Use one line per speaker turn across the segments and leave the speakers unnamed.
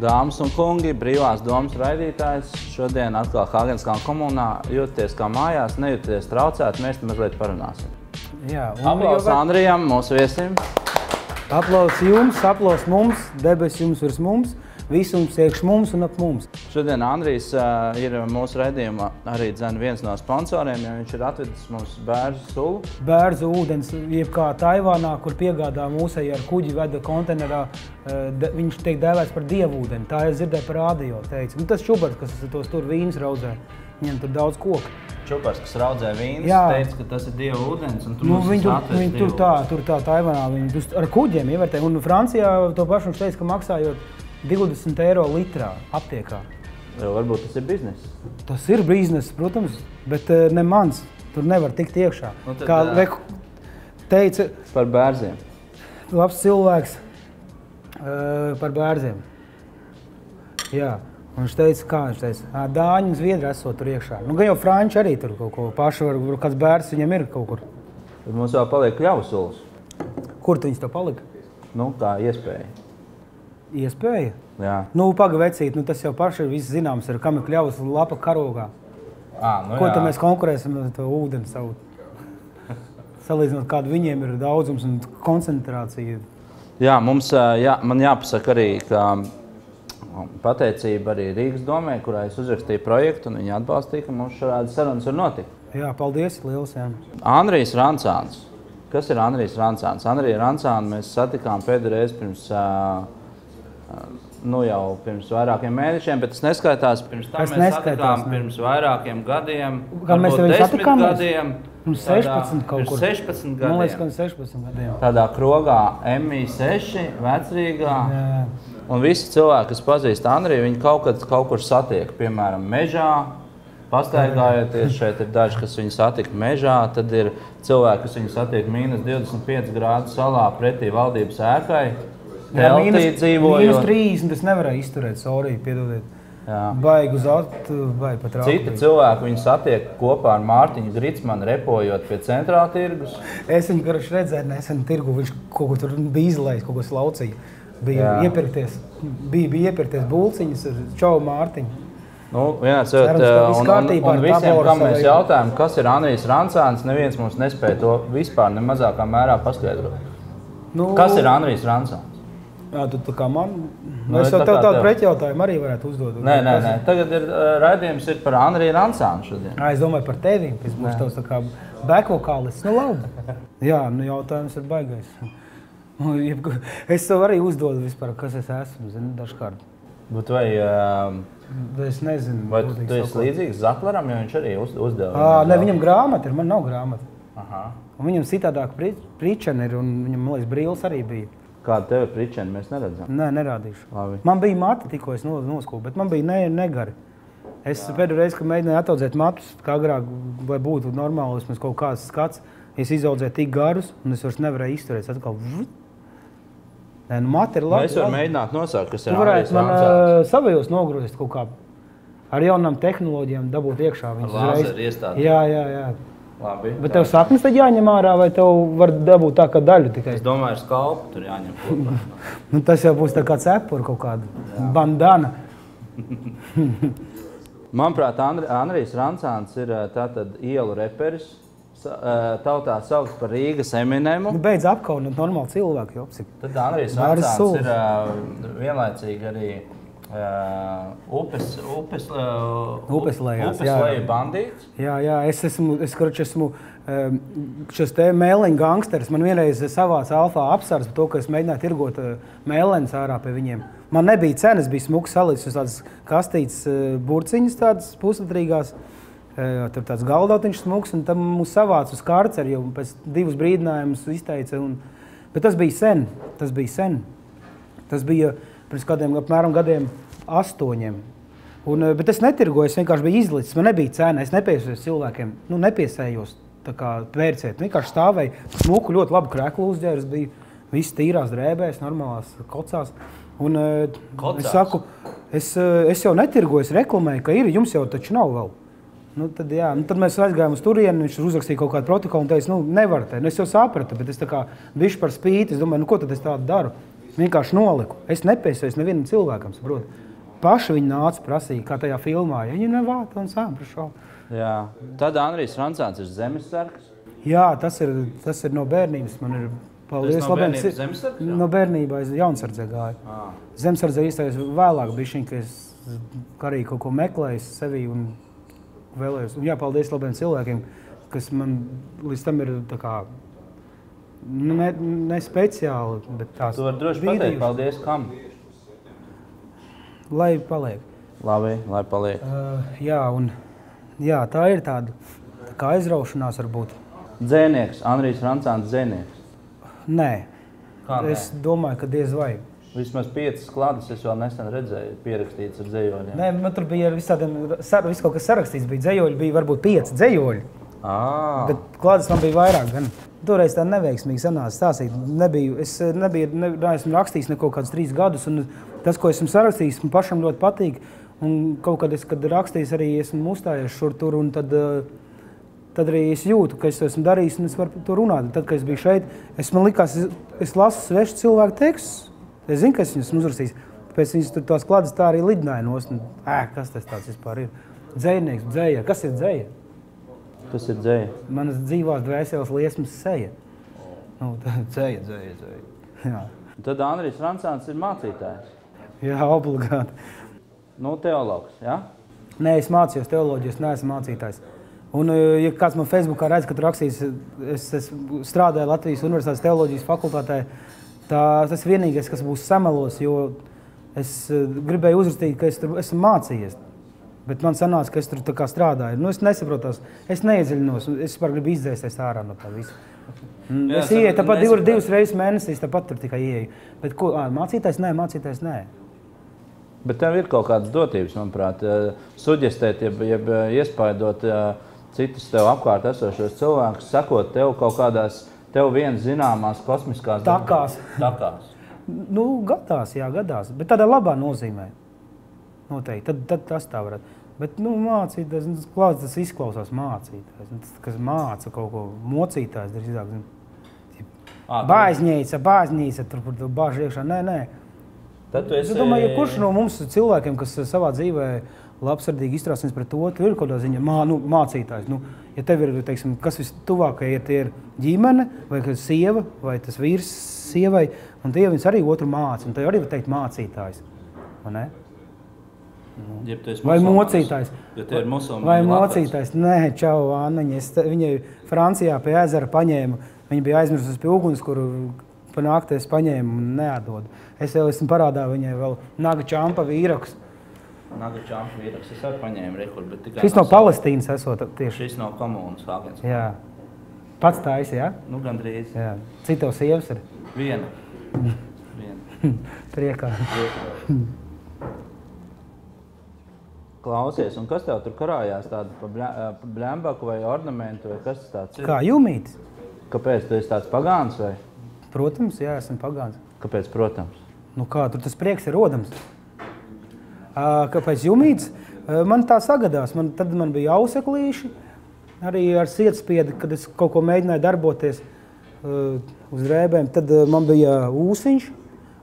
Dāmas un kungi, brīvās domas raidītājs. Šodien atkal Hāgenskalna komunā. Jūties kā mājās, nejūties traucēt, mēs te mazliet parunāsim.
Jā,
aplaus Andrijam, mūsu viesim.
Aplaus jums, aplaus mums, debes jums virs mums, visums iekš mums un ap mums.
Šodien Andrijs ir mūsu raidījuma arī viens no sponsoriem, jo viņš ir atvedis mums bērzu sulu.
Bērzu ūdens, jeb kā Taivānā, kur piegādā mūsei ar kuģi veda konteinerā, viņš tiek dēvēts par dievūdeni. Tā es dzirdēju par rādio, teica. Nu, tas čubars, kas tos tur vīns raudzē, viņam tur daudz koku.
Čubars, kas raudzē vīns, teica, ka tas ir dievu ūdens, un tu
viņi tur tā Taivānā, viņi ar kuģiem ievērtē. Un Francijā to pašu viņš teica, ka maksājot 20 eiro litrā aptiekā.
Varbūt tas ir biznes.
Tas ir biznes, protams, bet ne mans. Tur nevar tikt iekšā.
Nu, tad,
kā teica...
Par bērziem.
Labs cilvēks par bērziem. Jā. Un viņš teica, kā viņš teica? Dāņi un Zviedri esot tur iekšā. Nu, gan jau Franči arī tur kaut ko paši var, kāds bērs viņam ir kaut kur.
Tad mums vēl paliek kļausulas.
Kur tu viņas to palika?
Nu, kā iespēja.
Iespēja?
Jā.
Nu, paga vecīt, nu tas jau paši viss zināms ir, kam ir kļavas lapa karogā.
Nu
ko tad mēs konkurēsim ar to ūdeni savu? Salīdzinot, kādu viņiem ir daudzums un koncentrācija.
Jā, man jāpasaka arī, ka pateicība arī Rīgas domē, kurā es uzrakstīju projektu, un viņi atbalstīja, ka mums šādas sarunas var notikt. Jā,
paldies, liels, jā.
Andrijs Rancāns. Kas ir Andrijs Rancāns? Andriju Rancānu mēs satikām pēdējo reizi pirms jau pirms vairākiem mēnešiem, bet tas neskaitās. Pirms tam mēs satikām pirms vairākiem gadiem,
varbūt 10 gadiem. 16 kaut kur.
16 gadiem.
Man liekas, ka 16 gadiem.
Tādā krogā MI6, Vecrīgā. Jā. Un visi cilvēki, kas pazīst Andriju, viņi kaut kur satiek, piemēram, mežā. Pastaigājoties, šeit ir daži, kas viņu satika mežā, tad ir cilvēki, kas viņu satiek -25 grādu salā pretī valdības ēkai. Teltī dzīvojot.
-30, es nevarēju izturēt, sorry, piedodiet. Baigi uz vai pat raukt.
Citi cilvēki viņu satiek kopā ar Mārtiņu Gricmanu, repojot pie centrāla tirgus.
Es viņu redzēju nesen tirgu, viņš kaut ko tur bija izlaists, kaut ko slaucīja. Bija iepirkties bulciņas ar čau Mārtiņu.
Nu, un visiem, kam mēs jautājam, kas ir Andrijs Rancāns, neviens mums nespēja to vispār ne mazākā mērā paskaidrot. Kas ir Andrijs Rancāns?
Jā, tu kā man. Es jau tev tādu pretjautājumu arī varētu uzdot.
Nē. Tagad raidījums ir par Andriju Rancānu šodien.
Es domāju par tevīm, kas būs tavs tā kā backvokālists. Nu labi. Jā, jautājums ir baigais. Es tev arī uzdodu vispār, kas es esmu, zini, dažkārt.
Bet vai...
Es nezinu.
Vai tu esi līdzīgs Zatleram, jo viņš arī uzdeva?
Ne, viņam grāmata ir, man nav grāmata.
Aha.
Un viņam citādāk pričeni ir, un viņam, man liekas, brīlis arī bija.
Kāda tev ir pričeni, mēs neredzam?
Nē, nerādīšu.
Labi.
Man bija mati, tikko es noskūpu, bet man bija negari. Es pēdējo reizi, kad mēģināju ataudzēt matus, kā agrāk, vai būtu normāli, vismaz kaut kāds skats, es izaudzēju tik garus, un es vairs nevarēju izturēt. Atkal... Nē, nu mati ir labi.
Es varu mēģināt nosaukt, kas ir
Andrijs Rancāns. Tu varētu man savajos nogrozīt kaut kā ar jaunām tehnoloģijām dabūt iekšā.
Ar lāzeru iestādīt?
Jā.
Labi.
Bet tev saknes tad jāņem ārā, vai tev var dabūt tā kā daļu tikai?
Es domāju, ar skalpu tur jāņem kopā.
Nu, tas jau būs tā kā cepura kaut kāda bandana.
Manuprāt, Andrijs Rancāns ir tātad ielu reperis. Tautā sauc par Rīgas Eminemu.
Nu, beidz apkaunot normāli cilvēku, jo apsik.
Tad Andrijs Rancāns ir vienlaicīgi arī upes leju bandīts.
Jā, es esmu šis te mēleņu gangsteris. Man vienreiz savāca alfā apsars par to, ka es mēģināju tirgot mēleņus ārā pie viņiem. Man nebija cenas, bija smuks salīdz uz tādas kastītes burciņas, tādas puslitrīgās. Tur tāds galdautiņš smuks, un tam mūs savāca uz karceri, jau pēc 2 brīdinājumus izteica. Bet tas bija sen. Tas bija pirms kādiem apmēram gadiem 8. Bet es netirgoju, es vienkārši biju izlicis. Man nebija cena, es nepiesējos cilvēkiem. Nepiesējos tā kā vērcēt. Vienkārši stāvēju smuku, ļoti labu kreklu uzģērs bija. Viss tīrās drēbēs, normālās kocās. Un es saku, es jau netirgoju, es reklamēju, ka ir, jums jau taču nav vēl. Tad mēs aizgājām uz turieni, viņš uzrakstīja kaut kādu protokolu un teica, nevar te. Es jau sapratu, bet es tā kā bišķi par spīti, es domāju, ko tad es tādu daru? Vienkārši noliku. Es nepiesaistu nevienam cilvēkam, saprotu. Paši viņi nāca prasīja, kā tajā filmā. Ja viņi nevāta un sām par šo.
Jā. Tad Andrijs Rancāns ir zemesargs.
Jā, tas ir no bērnības. Man ir paldies.
No bērnības zemesargs?
No bērnībā es jaunsardzē gāju. Zemesardzē īstais vēlāk bišķiņ, ka es arī kaut ko meklēju sevī un vēlējos. Un jā, paldies labiem cilvēkiem, kas man līdz tam ir tā kā ne speciāli, bet tās
Tu vari droši pateikt, paldies kam?
Lai paliek.
Labi, lai paliek.
Jā, tā ir tāda tā kā aizraušanās varbūt.
Dzēnieks, Andrijs Rancāns dzēnieks.
Nē.
Kā nē?
Es domāju, ka diez vai.
Vismaz 5 klādes es vēl nesen redzēju, pierakstīts ar dzējoļiem.
Nē, man tur bija viss kaut kas sarakstīts, bija dzējoļi, bija varbūt 5 dzējoļi. Bet klādes man bija vairāk gan. Toreiz tā neveiksmīgi sanāca stāstīt. Es neesmu rakstījis neko kādus 3 gadus, un tas, ko esmu sarakstījis, man pašam ļoti patīk. Un kaut kad kad rakstījis, arī esmu uzstājies šur tur, un tad arī es jūtu, ka es to esmu darījis, un es varu to runāt. Tad, kad es biju šeit, man likās, es lasu svešu cilvēku tekstus. Es zinu, ka es viņus uzrakstījis. Pēc viņas tur tās klādes tā arī lidināja nost. Kas tas tāds vispār ir? Dzējnieks, dzēja. Kas ir dzēja?
Kas ir dzēja?
Manas dzīvās dvēseles liesmas seja. Dzēja. Jā.
Tad Andrijs Rancāns ir mācītājs.
Jā, obligāti.
Teologs, jā?
Nē, es mācījos teoloģiju, es neesmu mācītājs. Un, ja kāds man Facebookā redz, ka tur rakstīs, es strādāju Latvijas Universitātes teoloģijas fakultātē, tas vienīgais, kas būs samelos, jo es gribēju uzrakstīt, ka es tur esmu mācījies. Bet man sanāca, ka es tur tā kā strādāju. Es nesaprotu, es neiedziļinos, es vispār gribu izdzēsties ārā no tā visa. Es ieeju tāpat 2 reizes mēnesī, tāpat tur tikai ieeju. Bet ko, mācītājs? Nē, mācītājs nē.
Bet tev ir kaut kādas dotības, manuprāt, suģestēt, jeb iespaidot citus tev apkārt esošos cilvēkus, sakot tev kaut kādās tev vienas zināmās kosmiskās
takās.
Takās.
Gadās. Bet tādā labā nozīmē. Noteikti. Tad tas tā varētu. Bet, mācītājs, tas izklausās mācītājs. Tas, kas māca kaut ko mocītājs, bāžņīca, tur bāž iekšā. Nē. Es domāju, ja kurš no mums cilvēkiem, kas savā dzīvē labsirdīgi izturās pret otru, ir kaut kādā ziņā mācītājs. Ja tev ir, teiksim, kas vistuvākie tie ir ģimene, vai sieva, vai tas vīrs sievai, un tie viņus arī otru māca, un te arī var teikt mācītājs. Vai ne? Vai mocītājs.
Ja te ir musulmaņi.
Vai mocītājs. Nē, čau, Annaņa. Viņai Francijā pie ezera paņēmu. Viņa bija aizmirsusi pie uguns, kuru pa nakti es paņēmu un neatdodu. Es jau esmu parādā viņai vēl Naga Čampa vīrakus.
Naga Čampa vīrakus. Es arī paņēmu rekur, bet tikai...
Šis no Palestīnas esot tieši.
Šis no komunas Hāgens.
Jā. Pats taisi, jā?
Gandrīz.
Jā. Cik tev sievas ir?
Viena.
Priekā.
Klausies, un kas tev tur karājās? Tādu pa bļembaku vai ornamentu, vai kas tas tāds ir?
Kā Jumītis.
Kāpēc? Tu esi tāds pagāns, vai?
Protams, jā, esmu pagāns.
Kāpēc, protams?
Kā, tur tas prieks ir rodams. Kāpēc Jumītis? Man tā sagadās. Tad man bija auseklīši, arī ar sietspiedi, kad es kaut ko mēģināju darboties uz drēbēm. Tad man bija ūsiņš,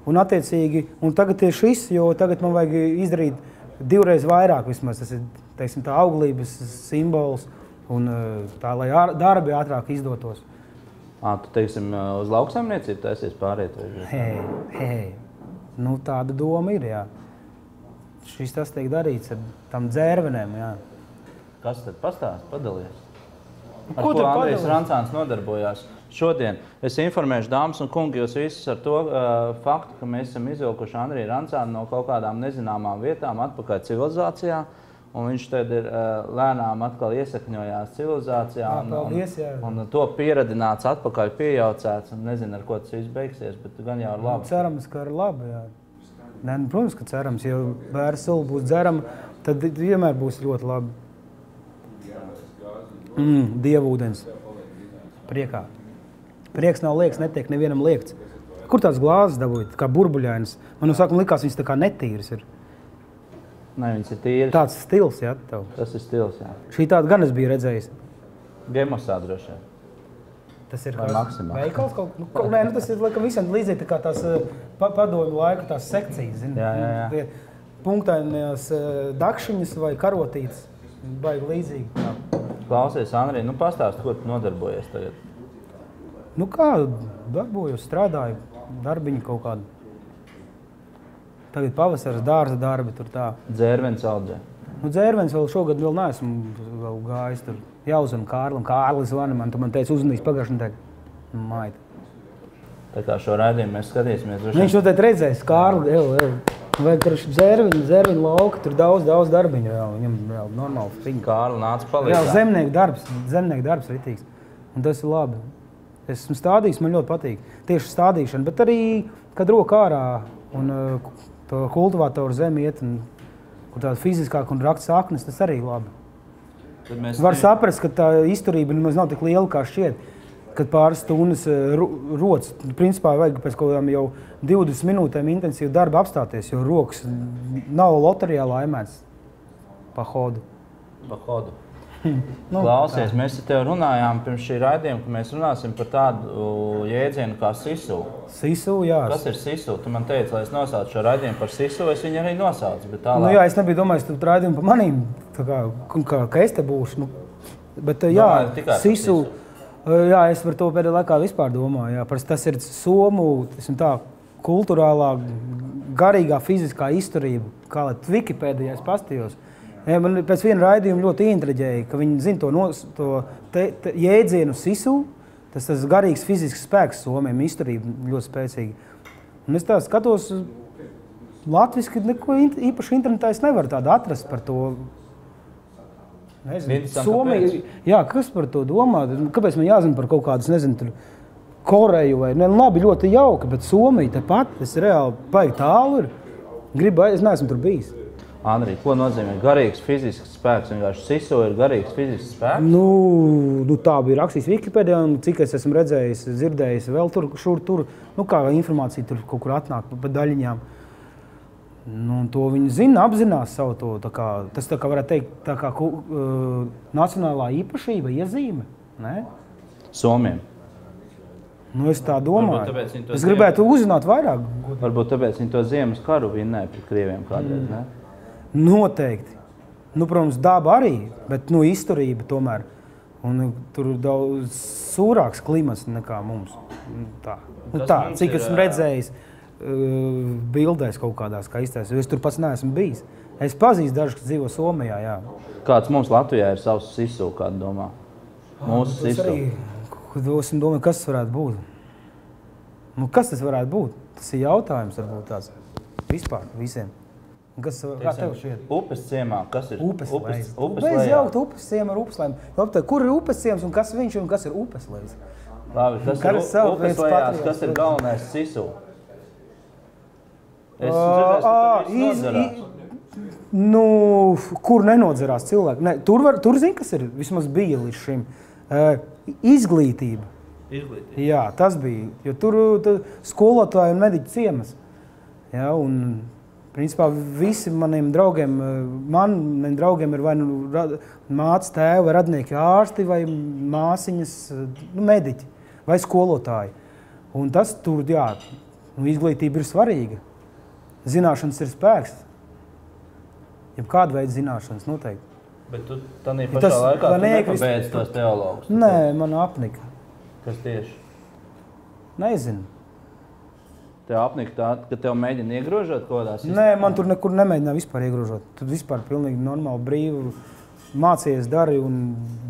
un attiecīgi, un tagad ir šis, jo tagad man vajag izdarīt 2 reizes vairāk vismaz. Tas ir, teiksim, tā auglības simbols un tā, lai darbi ātrāk izdotos.
Tu, teiksim, uz lauksaimniecību taisies pāriet?
Hei. Tāda doma ir, jā. Šis tas tiek darīts ar tam dzērvenēm, jā.
Kas tad pastāst? Padalies. Ar ko Andrijs Rancāns nodarbojās šodien? Es informēšu, dāmas un kungi, jūs visus ar to faktu, ka mēs esam izvilkuši Andriju Rancānu no kaut kādām nezināmām vietām atpakaļ civilizācijā, un viņš tad ir lēnām atkal iesakņojās civilizācijā, un to pieradināts atpakaļ piejaucēts, un nezinu, ar ko tas viss beigsies, bet gan jau ar labu.
Cerams, ka ar labu, jā. Nē, protams, ka cerams, ja bērnu sula būs dzerama, tad vienmēr būs ļoti labi. Dievūdens. Priekā. Prieks nav lieks, netiek nevienam liekts. Kur tās glāzes dabūja? Kā burbuļainas. Man no sākuma likās, viņas tā kā netīras ir.
Nē, viņas ir tīras.
Tāds stils, jā, tev.
Tas ir stils, jā.
Šī tāda gan es biju redzējis.
Gemosā droši.
Tas ir
veikals
kaut nē, tas ir laikam visam līdzīgi kā tās padomju laika tās sekcijas, zini.
Jā.
Punktainās dakšiņas vai karotītes, baigi līdzīgi.
Klausies, Andrij, pastāst, ko tu nodarbojies tagad?
Kā darbojos, strādāju, darbiņu kaut kādu. Tagad pavasaras dārza darbi tur tā.
Dzērvens audzē?
Dzērvens vēl šogad vēl neesmu gājis tur. Jāuzvana Kārlim. Kārlis zvana man, tu man teici uzvanīs pagājušajā nedēļā. Maita.
Tā kā šo raidījumu mēs skatīsimies.
Viņš noteikti redzēs, Kārli, vajag tur dzērviņu lauka, tur daudz darbiņu. Viņam vēl normāli fiņi.
Kārli nāca palīdzēt.
Zemnieku darbs ritīgs. Un tas ir labi. Esmu stādījis, man ļoti patīk. Tieši stādīšana, bet arī, kad roka ārā un to kultivātoru zemi iet, un kur tāda fiziskāka un rakt saknes, tas arī labi. Var saprast, ka tā izturība nemaz nav tik liela, kā šķiet, kad pāris stundas rots. Principā vajag pēc kaut kādām jau 20 minūtēm intensīvu darbu apstāties, jo rokas nav loterijā laimēts pa hodu.
Klausies, mēs ar tevi runājām pirms šī raidījuma, ka mēs runāsim par tādu jēdzienu kā sisu.
Sisu, jā.
Kas ir sisu? Tu man teici, lai es nosaucu šo raidījumu par sisu, es viņu arī nosaucu, bet tālāk.
Jā, es nebiju domājis, tu raidījumu par manīm, ka es te būšu. Bet jā, sisu, jā, es par to pēdējā laikā vispār domāju. Jā, tas ir somu, kulturālā, garīgā, fiziskā izturība, kā lai Wikipēdijā es pastījos. Man pēc viena raidījuma ļoti intriģēja, ka viņi zina to jēdzienu sisu, tas garīgs fizisks spēks somiem, izturība ļoti spēcīga. Un es tā skatos, latviski neko īpaši internetā es nevaru tādu atrast par to. Nezinu, Somija, jā, kas par to domā? Kāpēc man jāzina par kaut kādas, nezinu, tur Koreju vai, labi, ļoti jauka, bet Somija tepat, es reāli baigi tālu ir. Es neesmu tur bijis.
Andrij, ko nozīmē garīgs fizisks spēks? Vienkārši sisu ir garīgs fizisks spēks?
Tā bija rakstījis Wikipēdijā, un cik es esmu redzējis, dzirdējis vēl tur, kā informācija tur kaut kur atnāk pa daļiņām. To viņi zina, apzinās savu to, tas varētu teikt, nacionālā īpašība, iezīme, ne?
Somiem.
Es tā domāju. Es gribētu uzzināt vairāk.
Varbūt tāpēc viņi to ziemas karu vinnēja pret krieviem kādreiz, ne?
Noteikti. Protams, daba arī, bet izturība tomēr. Un tur ir daudz sūrāks klimats nekā mums. Cik esmu redzējis bildēs kaut kādās skaistās, jo es tur pats neesmu bijis. Es pazīstu dažus, kas dzīvo Somijā, jā.
Kāds mums Latvijā ir savs sisu, kāda domā? Mūsu sisu.
Es domāju, kas tas varētu būt? Kas tas varētu būt? Tas ir jautājums, varbūt tāds vispār visiem. Kā tev šķiet?
Upes ciemā, kas ir?
Upes jaukt upes ciema ar upeslēm. Kur ir upes ciems un kas viņš un kas ir upeslēs?
Labi, tas ir upeslējās, kas ir galvenais sisu? Es dzirdēs, ka tur viss nodzerās.
Kur nenodzerās cilvēki? Ne, tur zin, kas ir, vismaz bija līdz šim. Izglītība. Jā, tas bija, jo tur skolotāji un mediķi ciemas. Jā, un principā visi maniem draugiem ir vai māca, tēvi, vai radnieki ārsti, vai māsiņas, mediķi, vai skolotāji. Un tas tur, jā, izglītība ir svarīga. Zināšanas ir spēks. Kāda veida zināšanas noteikti.
Bet tu tādā pašā laikā nepabeidz tos teologus?
Nē, man apnika.
Kas tieši?
Nezinu.
Tev apnika tā, ka tev mēģina iegrožot kaut kādā sistēmā?
Nē, man tur nekur nemēģināja vispār iegrožot. Tur vispār pilnīgi normāli brīvi mācies, dari un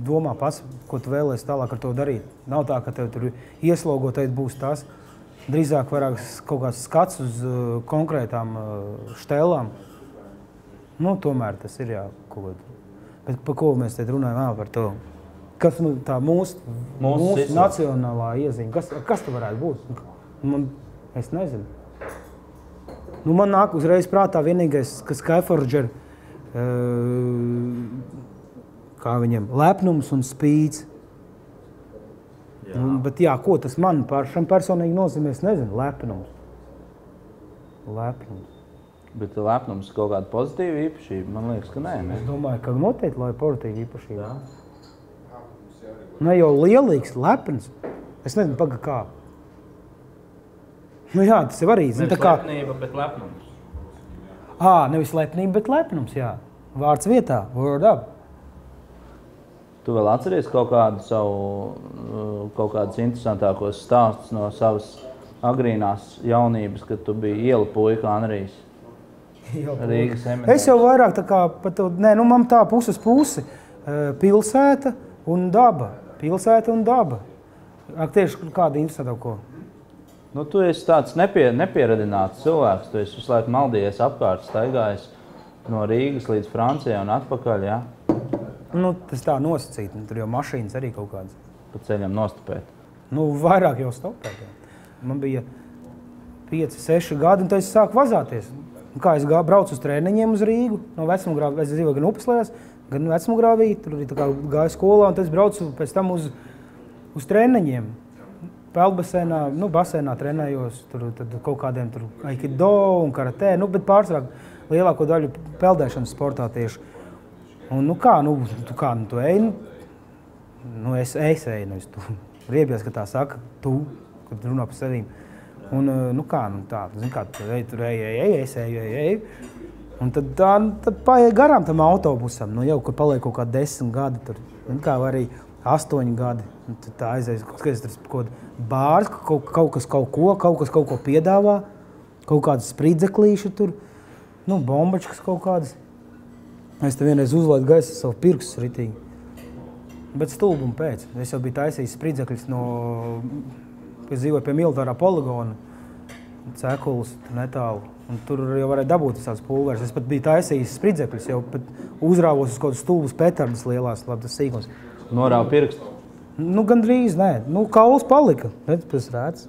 domā pats, ko tu vēlēsi tālāk ar to darīt. Nav tā, ka tev tur ieslogotais būs tas. Drīzāk vairāk kaut kāds skats uz konkrētām štelām. Tomēr tas ir jā, kaut ko. Bet par ko mēs te runājam par to? Kas tā mūsu nacionālā iezīme? Kas tā varētu būt? Es nezinu. Man nāk uzreiz prātā vienīgais, kas Skyforger, kā viņam, lepnums un spīds. Bet jā, ko tas man pašam personīgi nozīmē, es nezinu, lepnums.
Bet lepnums ir kaut kāda pozitīva īpašība? Man liekas, ka nē.
Es domāju, ka noteikti, lai pozitīva īpašība. Ne jau lielīgs, lepns. Es nezinu, kā. Nu jā, tas ir arī.
Nevis lepnība, bet lepnums.
Nevis lepnība, bet lepnums, jā. Vārds vietā, word up.
Tu vēl atceries kaut kādus interesantākos stāstus no savas agrīnās jaunības, kad tu biji ielu puika Anrijs? Rīgas eminents.
Es jau vairāk tā kā, man tā puses pusi. Pilsēta un daba. Pilsēta un daba. Tieši kāda interesanta ko?
Nu, tu esi tāds nepieradināts cilvēks. Tu esi visu laiku maldījies apkārt, staigājis no Rīgas līdz Francijai un atpakaļ, jā?
Nu, tas tā nosacīt, tur jau mašīnas arī kaut kādas.
Pa ceļam nostupēt.
Nu, vairāk jau stopēt. Man bija 5-6 gadi, un tad es sāku vazāties. Kā es braucu uz treniņiem uz Rīgu, no Vecmogrāvī, es dzīvoju gan Upeslējās, gan Vecmogrāvī, tur arī tā kā gāju skolā, un tad es braucu pēc tam uz treniņiem. Peldbasēnā, basēnā trenējos, tur kaut kādiem tur aikido un karatē, bet pārsvarā lielāko daļu peldēšanas sportā tieši. Un tu ej, es eju, tu riebies, ka tā saka, kad runā par sevīm. Un tā, tu ej, tur es eju. Un tad paiet garām tam autobusam, jau, kad paliek kaut kā 10 gadi, tur, arī 8 gadi. Un tad tā aizies, skaties, tur kaut kāda bārs, kaut kas kaut ko piedāvā, kaut kādas spridzeklīši tur, bombačkas kaut kādas. Es te vienreiz uzlaidu gaisa savu pirkstus ritīgi. Bet stulbumu pēc. Es jau biju taisījis spridzekļus es dzīvoju pie militārā poligona, Cekulas, netālu. Un tur jau varēja dabūt visādas pulveres. Es pat biju taisījis spridzekļus, jau pat uzrāvos uz kaut kādas stulbas petardus lielās, labi tas sīkums.
Norāva pirkstu?
Gandrīz, nē. Kauls palika. Tas rēdz.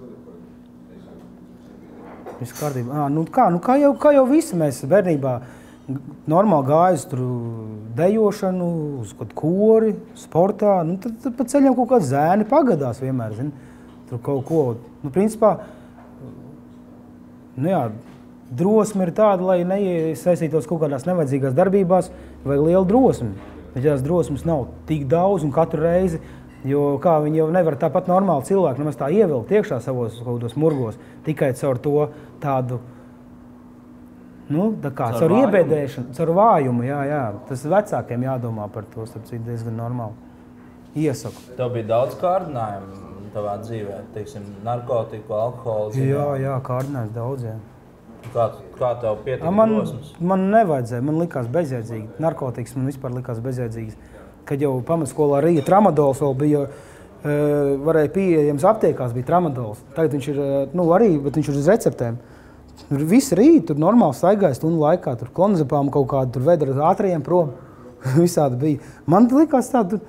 Viss kārtībā. Kā jau visi mēs bērnībā normāli gājas tur dejošanu, uz kaut kori, sportā. Tad pa ceļiem kaut kāds zēni pagadās vienmēr, tur kaut ko. Principā, drosme ir tāda, lai neiesaistītos kaut kādās nevajadzīgās darbībās, vai liela drosme. Bet tās drosmes nav tik daudz un katru reizi, jo kā viņi jau nevar tāpat normāli cilvēki nemaz tā ievilkt iekšā savos kaut kādos murgos, tikai caur to tādu, caur iebēdēšanu, caur vājumu, jā. Tas vecākiem jādomā par to, tas ir diezgan normāli. Iesaku.
Tev bija daudz kārdinājumu tavā dzīvē, teiksim, narkotiku, alkoholu?
Jā, kārdinājums daudz, jā.
Kā tev pietika drosmes?
Man nevajadzēja, man likās bezjēdzīgi. Narkotikas man vispār likās bezjēdzīgas. Kad jau pamatskolā Rīga tramadols vēl bija, varēja pieejams aptiekās, bija tramadols. Tagad viņš ir, bet viņš ir uz receptēm. Tur visi rīt, tur normāli staigāja stundu laikā, tur klonazepām kaut kādu, tur veda ar ātrajiem prom. Visādi bija. Man likās tādu,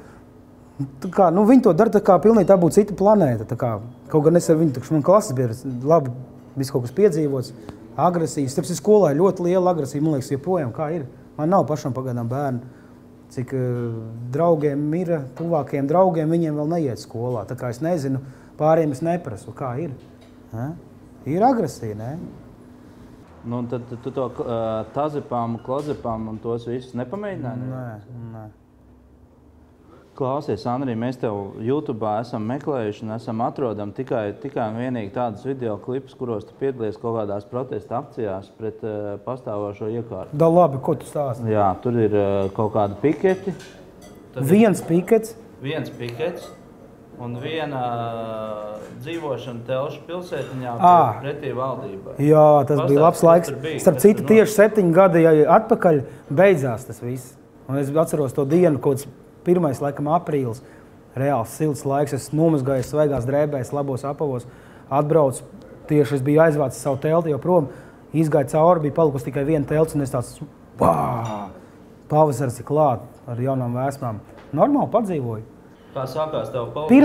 viņi to dara tā kā pilnīgi tā būtu cita planēta. Kaut gan es ar viņu, man klases bija labi, viss kaut kas piedzīvots, agresijas. Tāpēc skolā ir ļoti liela agresija, man liekas, joprojām kā ir. Man nav pašam pagaidām bērnu. Cik draugiem ir, tuvākajiem draugiem, viņiem vēl neiet skolā. Tā kā es nezinu, pāriem es neprasu, kā ir. Ir agresija, ne?
Tad tu to tazepām, klozepām un tos visus nepamēģināji?
Nē.
Klausies, Anrij, mēs tev YouTube'ā esam meklējuši un esam atrodami tikai un vienīgi tādus videoklipus, kuros tu piedalies kaut kādās protesta akcijās pret pastāvošo iekārtu.
Da labi, ko tu stāsti?
Jā, tur ir kaut kādi piketi.
Viens pikets
un viena dzīvošana Telšu pilsētiņā pretī valdībai.
Jā, tas bija labs laiks. Starp citu, tieši 7 gadi atpakaļ beidzās tas viss. Un es atceros to dienu, kaut 1. laikam aprīlis, reāls silts laiks, es nomazgāju svaigās drēbēs, labos apavos, atbraucu, tieši es biju aizvācis savu telti jau prom, izgāju cauri, bija palikusi tikai viena telts, un es tāds, pavasars ir klāt ar jaunām vēsmām. Normāli padzīvoju.
Kā sākās tev paldies?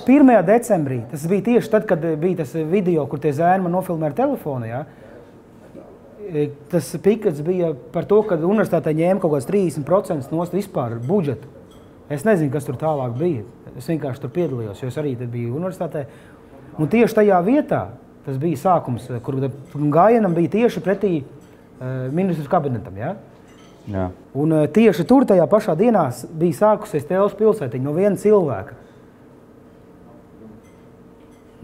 1. decembrī, tas bija tieši tad, kad bija tas video, kur tie zēni man nofilmē ar telefonu, jā. Tas pikets bija par to, ka universitātē ņēma kaut kāds 30% nost vispār budžetu. Es nezinu, kas tur tālāk bija. Es vienkārši tur piedalījos, jo es arī tad biju universitātē. Un tieši tajā vietā, tas bija sākums, kur gājienam bija tieši pretī ministrs kabinetam, ja?
Jā.
Un tieši tur tajā pašā dienā bija sākusies Telšu pilsētiņa no viena cilvēka.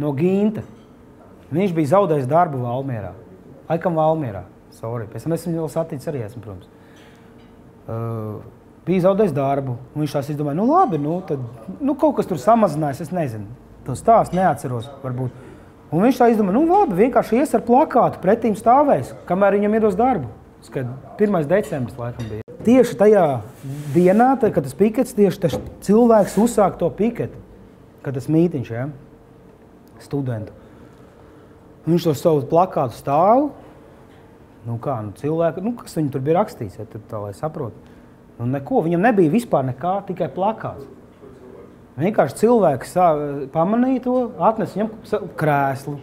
no Ginta. Viņš bija zaudējis darbu Valmierā. Laikam Valmierā. Sorry. Pēc tam es viņu vēl saticis arī esmu, protams. Bija zaudējis darbu. Un viņš tās izdomāja, nu labi, tad kaut kas tur samazinājās, es nezinu. To stāstu neatceros, varbūt. Un viņš tā izdomāja, nu labi, vienkārši ies ar plakātu pretīm stāvēs, kamēr viņam iedos darbu. Kad 1. decembris laikam bija. Tieši tajā dienā, kad tas pikets, tieši tas cilvēks uzsāk to piketu, kad tas mītiņš, ja, studentu. Viņš to savu plakātu stāv, cilvēku, kas viņu tur bija rakstīts, ja, tā lai saprotu. Neko, viņam nebija vispār nekā, tikai plakāts. Vienkārši cilvēks pamanīja to, atnes viņam krēslu,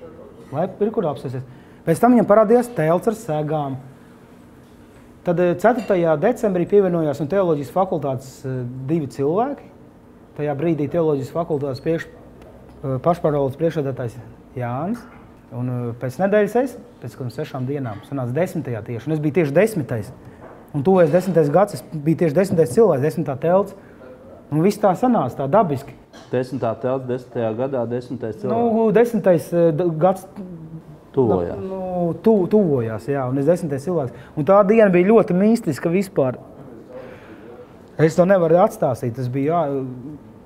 lai ir kur apsēsties. Pēc tam viņam parādījās telts ar segām. Tad 4. decembrī pievienojās un teoloģijas fakultātes 2 cilvēki. Tajā brīdī teoloģijas fakultātes pašpārvaldes priekšsēdētājs Jānis. Un pēc nedēļas pēc kādām 6 dienām, sanāca 10. tieši. Un es biju tieši 10. Un tuvēs 10. gads, es biju tieši 10. cilvēks, 10. telts. Un viss tā sanāca, tā dabiski.
10. telts, 10. gadā, 10.
cilvēks. 10. gads
tuvojās.
Tuvojās, jā, un es 10. cilvēks. Un tā diena bija ļoti mistiska vispār. Es to nevaru atstāstīt. Tas bija,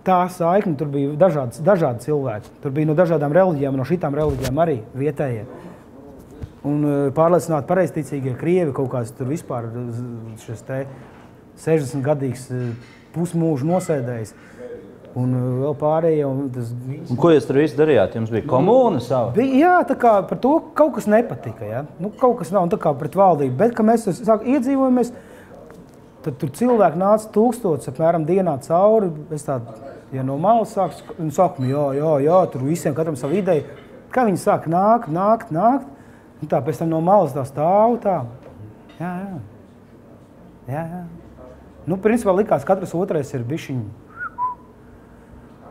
tā saikne, tur bija dažādi cilvēki. Tur bija no dažādām reliģijām, no šitām reliģijām arī vietējie. Un pārliecināti pareizticīgie krievi kaut kāds tur vispār šis 60-gadīgs pusmūžu nosēdējis. Un vēl pārējie.
Un ko jūs tur visi darījāt? Jums bija komūna sava?
Jā, tā kā par to kaut kas nepatika. Ja? Kaut kas nav, un tā kā pret valdību. Bet, kad mēs iedzīvojamies, tad tur cilvēki nāca 1000 apmēram dienā cauri. Es tādu, ja no malas saku, jā, tur visiem katram savu ideju. Kā viņi sāk nākt. Un tā pēc tam no malas tā stāv tā. Jā. Nu, principā likās, katrs otrais ir bišķiņi.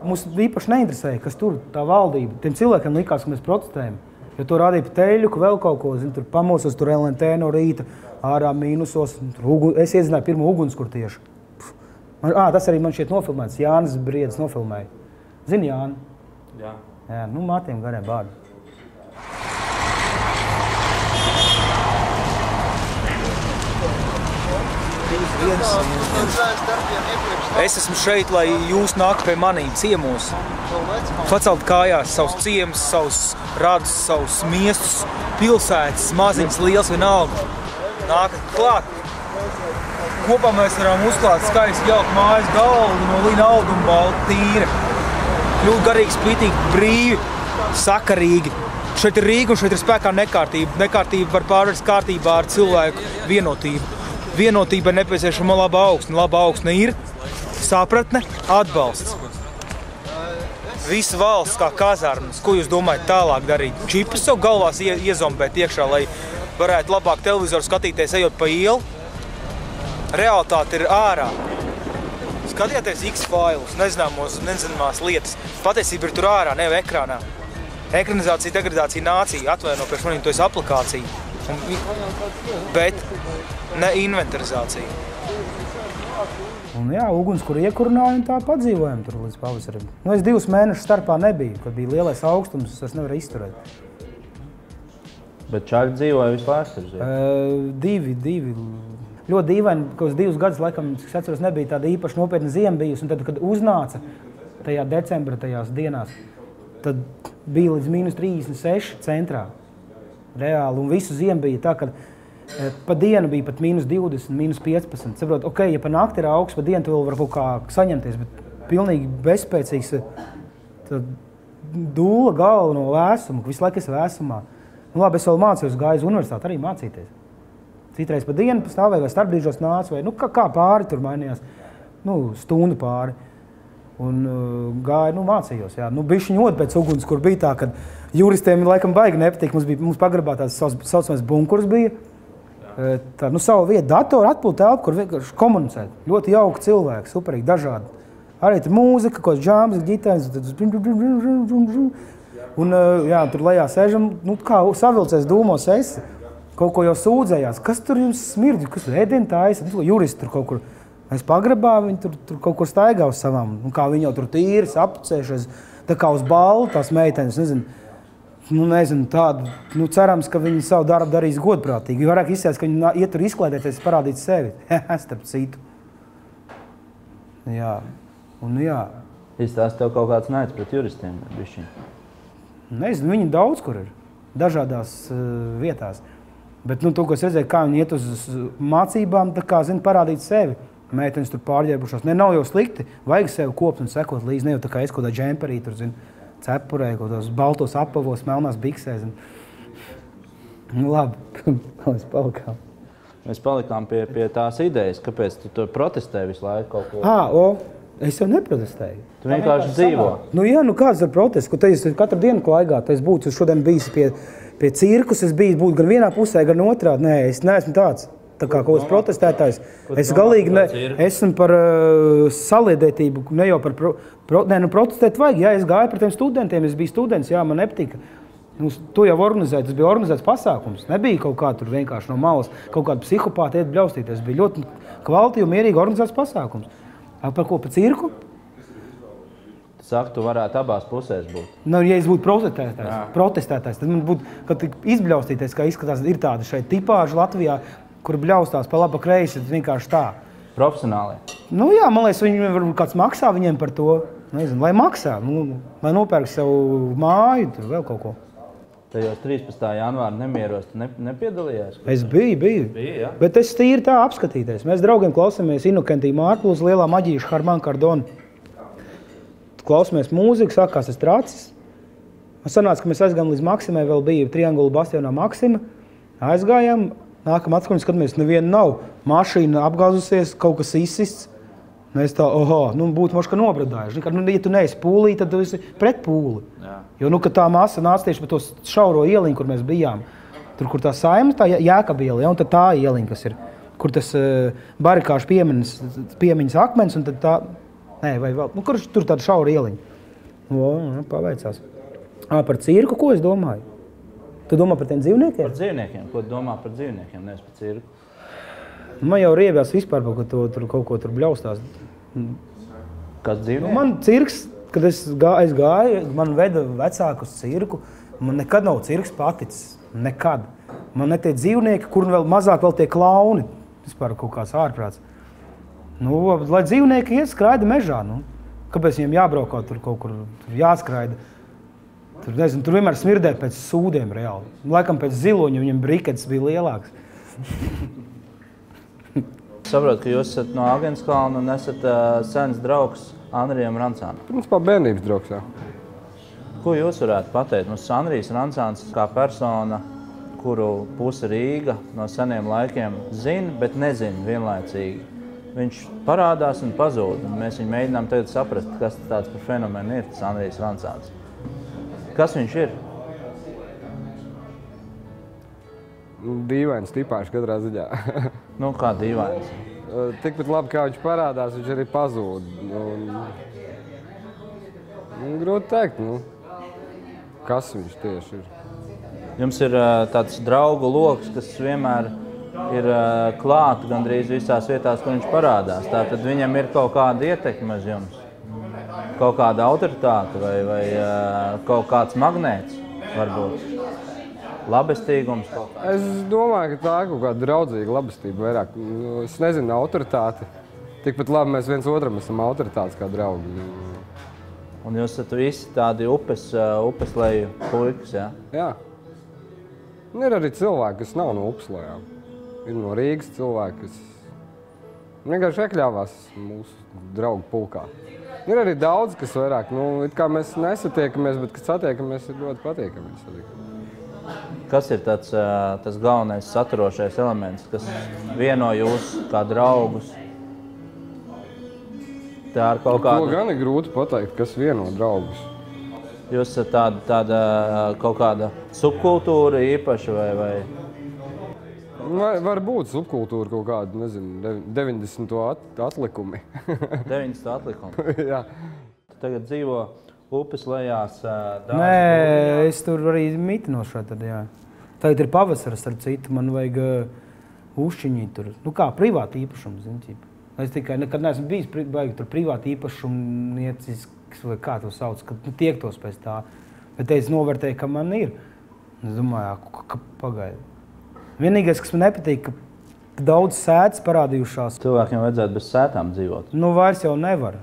Mums īpaši neinteresēja, kas tur tā valdība. Tiem cilvēkiem likās, ka mēs protestējam. Jo to rādīja pa teļuku, vēl kaut ko. Tur pamosos, tur LNT no rīta, ārā mīnusos. Es iedzināju pirmo uguns, kur tieši. Tas arī man šķiet nofilmēts. Jānis Briedis nofilmēja. Zini, Jāni?
Jā.
Jā, mātiem gariem bārdi.
Es esmu šeit, lai jūs nāktu pie manīm ciemos. Pacelt kājās savus ciemus, savus radus, savus miestus, pilsētas, maziņas, liels vienalga. Nākat klāt. Kopā mēs varam uzklāt skaisti jaukt mājas galdu no lina auduma balta tīra. Kļūt garīgi, splitīgi, brīvi, sakarīgi. Šeit ir Rīga un šeit ir spēkā nekārtība. Nekārtība var pārvērst kārtībā ar cilvēku vienotību. Vienotība ir nepieciešama laba augsne ir sapratne, atbalsts. Visa valsts kā kazarmas, ko jūs domājat tālāk darīt? Čipus savu galvās iezombēt iekšā, lai varētu labāk televizoru skatīties, ejot pa ielu? Realitāte ir ārā. Skatījāties X-failus, nezināmās lietas. Patiesība ir tur ārā, nevis ekrānā. Ekranizācija, degradācija, nācija, atvaino priekš manīm, to es aplikācija. Bet ne inventarizācija.
Un jā, ugunskura iekurināja un tā padzīvojam tur līdz pavasarim. Es 2 mēnešus starpā nebiju, kad bija lielais augstums, es nevaru izturēt.
Bet čāļi dzīvoja visu vēsturi?
2. Ļoti dīvaini, ka uz 2 gadus, laikam, es atceros, nebija tāda īpaši nopietna ziema bijusi. Un tad, kad uznāca tajā decembra tajās dienās, tad bija līdz -36 centrā. Reāli, un visu ziemu bija tā, ka pa dienu bija pat -20, -15. Saprot, ok, ja pa nakti ir augsts, pa dienu tu vēl var kaut kā saņemties, bet pilnīgi bezspēcīgs dūla galva no vēsuma, ka visu laiku esi vēsumā. Labi, es vēl mācījos, gāju uz universitāti arī mācīties. Citreiz pa dienu stāvēju vai starpbrīžos nācu, vai kā pāri tur mainījās, stundu pāri. Un gāju, mācījos, jā. Bišķiņ ot pēc uguns, kur bija tā, kad juristiem laikam baigi nepatīk. Mums pagrabā tāds saucamais bunkurs bija. Tā, savu vietu, datoru, atpūtu telpu, kur vienkārši komunicēt. Ļoti jauki cilvēki, superīgi, dažādi. Arī tur mūzika, kaut kāds džāms, ģitārs. Un jā, tur lejā sēžam, kā savilcēs dūmos esi. Kaut ko jau sūdzējās. Kas tur jums smirdi? Kas tur ēdienu taisa? Juristi tur kaut kur. Mēs pagrabā, viņi tur kaut kur staigā uz savām. Un kā viņi jau tur tīras, appucējušies, tā kā uz ballu, tās meitenes, nezinu, tādu, cerams, ka viņi savu darbu darīs godprātīgi. Vairāk izsēs, ka viņi iet tur izklēdēties, parādīt sevi. Starp citu. Jā. Un jā.
Izstāst tev kaut kāds naids pret juristiem? Bišķiņ.
Nezinu, viņi daudz kur ir. Dažādās vietās. Bet, to, ko es redzēju, kā viņi iet uz mācībām, tā kā, parādīt sevi. Meitenes tur pārģērbušos. Nav jau slikti. Vajag sevi kopt un sekot līdzi. Ne jau tā kā es kaut kādā džemperī tur, cepurē, kaut kādos baltos apavos, melnās biksēs. Labi, mēs palikām.
Mēs palikām pie tās idejas, kāpēc tu protestēji visu laiku kaut ko.
Es jau neprotestēju.
Tu vienkārši dzīvo.
Kāds ir protests? Ko es katru dienu klaigātu? Es būtu šodien bijis pie cirkus, es būtu gan vienā pusē, gan otrādi. Nē, es neesmu tāds. Tā kā kaut kāds protestētājs. Es galīgi esmu par saliedētību, ne jau par protestēt vajag. Jā, es gāju par tiem studentiem, es biju students, jā, man nepatika. To jau organizēja, tas bija organizēts pasākums. Nebija kaut kā tur vienkārši no malas, kaut kāda psihopāta iet bļaustīties. Bija ļoti kvalitīvi un mierīgi organizēts pasākums. Par ko? Par cirku?
Tu saki, tu varētu abās pusēs būt.
Ja es būtu protestētājs, tad man būtu, kad izbļaustīties, kā izskatās, ir tāda šeit tipāža Latvijā, kur bļaustās pa laba kreisi, vienkārši tā.
Profesionāli?
Jā, man liekas, varbūt kāds maksā viņiem par to. Nezinu, lai maksā, lai nopērk sev māju, tur vēl kaut ko.
Tajos 13. janvāra nemieros tu nepiedalījās?
Es biju.
Ja?
Bet es tīri tā apskatīties. Mēs draugiem klausāmies Inokentī Mārpulus, lielā maģīša Harman Kardona. Klausāmies mūziku, sākās tas tracis. Sanāca, ka mēs aizgājām līdz Maksimai, vēl bija Triangula bastionā Maksima. Aizgājām, nākam atskaņu, skatāmies, neviena nav. Mašīna apgāzusies, kaut kas izsists. Mēs tā, būtu moška nobradājuši. Ja tu neesi pūlī, tad tu esi pret pūli. Jā. Jo, kad tā masa nāca tieši pa to šauro ieliņu, kur mēs bijām, tur, kur tā saima, tā Jēkaba ieliņa, un tad tā ieliņa, kas ir, kur tas barikāšu piemiņas akmens, un tad tā, kur tur tāda šaura ieliņa. Paveicās. Par cirku, ko es domāju? Tu domā par tiem dzīvniekiem?
Par dzīvniekiem. Ko tu domā par dzīvniekiem, nevis par cirku?
Man jau riebjās vispār, ka tur kaut ko tur bļaustās.
Kāds dzīvnieks?
Man cirks, kad es gāju, man veda vecāku uz cirku. Man nekad nav cirks paticis. Nekad. Man ne tie dzīvnieki, kur vēl mazāk vēl tie klauni. Vispār kaut kāds ārprāts. Lai dzīvnieki iet skraida mežā. Kāpēc viņiem jābraukā tur kaut kur jāskraida? Tur vienmēr smirdē pēc sūdiem reāli. Laikam pēc ziloņa viņam briketes bija lielāks.
Saprotu, ka jūs esat no Agenskalna un esat sens draugs Andrijam Rancānam.
Principā bērnības draugs, jā.
Ko jūs varētu pateikt? Mums Andrijs Rancāns kā persona, kuru pusi Rīga no seniem laikiem zina, bet nezina vienlaicīgi. Viņš parādās un pazūd, un mēs viņu mēģinām tagad saprast, kas tāds par fenomenu ir, tas Andrijs Rancāns. Kas viņš ir?
Dīvains tipāši katrā ziņā.
Kā dīvains?
Tikpat labi, kā viņš parādās, viņš arī pazūd. Grūti teikt, kas viņš tieši ir.
Jums ir tāds draugu loks, kas vienmēr ir klāt gandrīz visās vietās, kur viņš parādās. Tātad viņam ir kaut kāda ietekme uz jums? Kaut kāda autoritāte vai kaut kāds magnēts varbūt? Labestīgums kaut kā?
Es domāju, ka tā ir kaut kāda draudzīga labestība vairāk. Es nezinu, autoritāte. Tikpat labi mēs viens otram esam autoritātes kā draugi.
Un jūs esat visi tādi upes leju puikas, jā?
Jā. Ir arī cilvēki, kas nav no upes lejām. Ir no Rīgas cilvēki, kas vienkārši iekļāvās mūsu draugu pulkā. Ir arī daudz, kas vairāk, it kā mēs nesatiekamies, bet, kad satiekamies, ir ļoti patīkami.
Kas ir tas galvenais saturošais elements, kas vieno jūs kā draugus? Tā ir kaut kāda...
To gan ir grūti pateikt, kas vieno draugus.
Jūs esat tāda kaut kāda subkultūra īpaša vai?
Varbūt subkultūra kaut kāda, nezinu, 90. atlikumi.
90. atlikumi?
Jā.
Tu tagad dzīvo upes lejās dārza?
Nē, es tur arī mitinošā tad, jā. Tagad ir pavasaras, starp citu, man vajag uzšķiņīt tur. Kā privāti īpašums, zini, Es tikai nekad neesmu bijis baigi tur privāti īpašumniecisks, vai kā to sauc, kad tiektos pēc tā. Bet es novērtēju, ka man ir. Es domāju, ka pagaidi. Vienīgais, kas man nepatīk, ka daudz sētas parādījušās.
Cilvēkiem vajadzētu bez sētām dzīvot.
Nu, vairs jau nevar.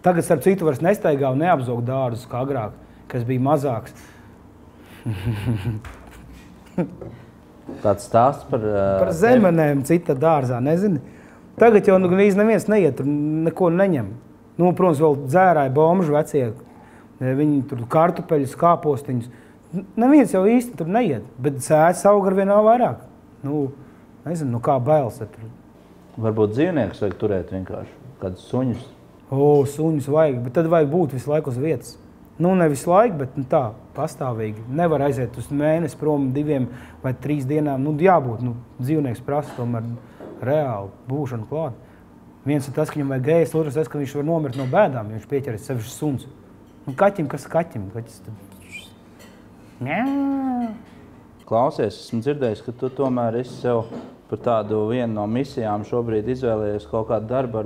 Tagad, starp citu, vairs nestaigā un neapzog dārzus kā agrāk, kas bija mazāks.
Tāds stāsts par
zemenēm cita dārzā, nezini. Tagad jau gandrīz neviens neiet, tur neko neņem. Nu, protams, vēl dzērāja bomžu vecie. Viņi tur kartupeļus, kāpostiņus. Neviens jau īsti tur neiet, bet sētas aug ar vienā vairāk. Nu, nezinu, kā bailes.
Varbūt dzīvniekus vajag turēt vienkārši, kādus suņus.
Suņus vajag, bet tad vajag būt visu laiku uz vietas. Nu, ne visu laiku, bet tā, pastāvīgi. Nevar aiziet uz mēnesi prom 2 vai 3 dienām. Nu, jābūt, dzīvnieks prasa tomēr reāli būšanu klāt. Viens ir tas, ka viņam vajag ēst, otrs tas, ka viņš var nomirt no bēdām, ja viņš pieķeras sevišķi suns. Nu, kaķim, kas kaķim? Kaķis tad...
Klausies, esmu dzirdējis, ka tu tomēr esi sev par tādu vienu no misijām šobrīd izvēlējies kaut kādu darbu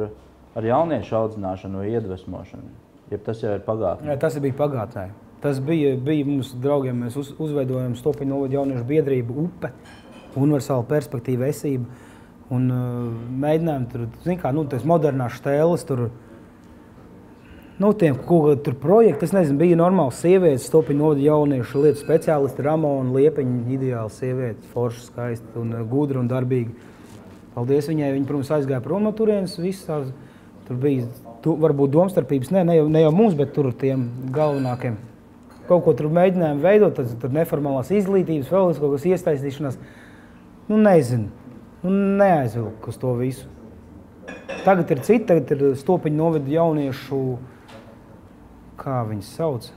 ar jauniešu audzināšanu vai iedvesmošanu. Ja tas jau ir pagātnē?
Jā, tas bija pagātnē. Tas bija mums draugiem, mēs uzveidojam Stopiņu novada jauniešu biedrību UPE, universāla perspektīva esība. Un mēģinājām tur, zin kā, tas modernās štēles, tur, tiem tur projekti, es nezinu, bija normāls sievietes, Stopiņu novada jauniešu lietu speciālisti, Ramona Liepiņa, ideāla sieviete, forša, skaista un gudra un darbīga. Paldies viņai, viņa, protams, aizgāja prom no turienes, visās, tur bija, varbūt domstarpības, ne jau mums, bet tur tiem galvenākiem. Kaut ko tur mēģinājām veidot, tad neformālās izglītības, vēl kaut kas iesaistīšanās, nezinu. Neaizvilku uz to visu. Tagad ir citi, tagad ir Stopiņu novada jauniešu, kā viņas sauc?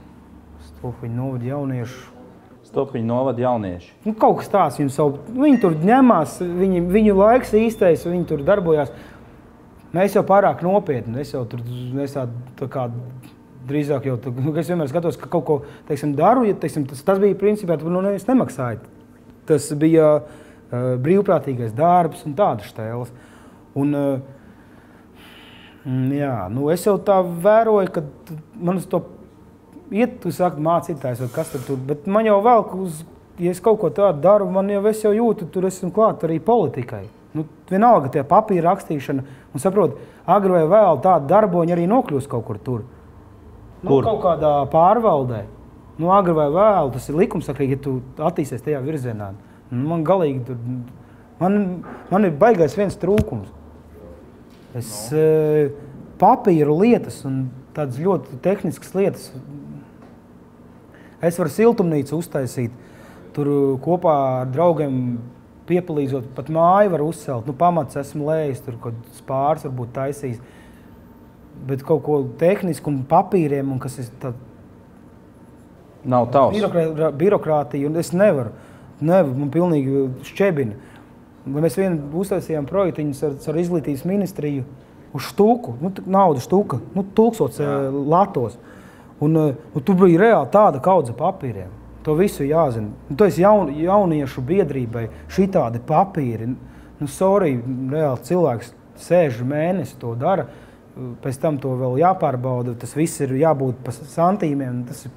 Stopiņu novada jauniešu.
Stopiņu novada jaunieši.
Kaut kas tās viņi tur ņemās, viņu laiks īstais, viņi tur darbojās. Mēs jau pārāk nopietni, es jau tur, tā kā drīzāk jau, es vienmēr skatos, ka kaut ko, daru, ja, tas bija principā, nevis nemaksāja. Tas bija brīvprātīgais darbs un tādas štēles. Un, es jau tā vēroju, ka man uz to iet, tu saki, mācītājs vai kas tur, bet man jau vēl, ja es kaut ko tādu daru, es jau jūtu, tur esmu klāt arī politikai. Vienalga tie papīra rakstīšana, un saprot, agri vai vēl tādi darboņi arī nokļūst kaut kur tur.
Kur?
Kaut kādā pārvaldē. Agri vai vēl, tas ir likumsakrīgi, ja tu attīsties tajā virzienā. Man galīgi tur, man ir baigais viens trūkums. Papīru lietas un tādas ļoti tehniskas lietas. Es varu siltumnīcu uztaisīt, tur kopā ar draugiem piepalīdzot, pat māju var uzcelt. Pamats esmu lējis, tur kaut spārs varbūt taisījis. Bet kaut ko tehnisku un papīriem, un kas ir tā...
Nav tavs.
Birokrātija, un es nevaru. Man pilnīgi šķebina. Mēs uztaisījām projektiņus ar izglītības ministriju uz štuku, naudu štuka, 1000 latos. Un tu biji reāli tāda kaudze papīriem. To visu jāzina. Tu esi jauniešu biedrībai šitādi papīri. Sorry, reāli cilvēks sēž mēnesi to dara, pēc tam to vēl jāpārbauda, tas viss ir jābūt pa santīmiem, tas ir